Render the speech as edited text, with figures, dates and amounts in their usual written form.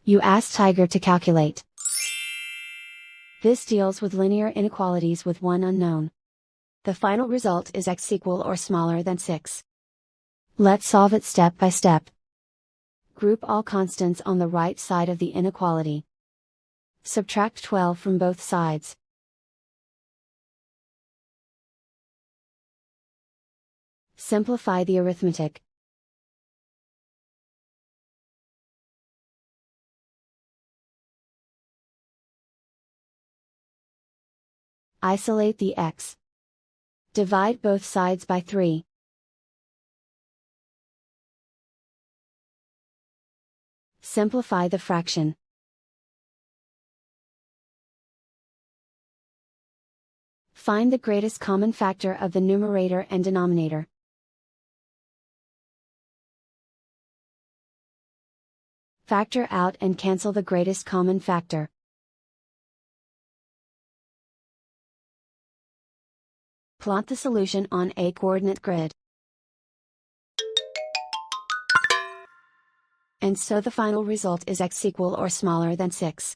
You ask Tiger to calculate. This deals with linear inequalities with one unknown. The final result is x equal or smaller than 6. Let's solve it step by step. Group all constants on the right side of the inequality. Subtract 12 from both sides. Simplify the arithmetic. Isolate the x. Divide both sides by 3. Simplify the fraction. Find the greatest common factor of the numerator and denominator. Factor out and cancel the greatest common factor. Plot the solution on a coordinate grid. And so the final result is x equal or smaller than 6.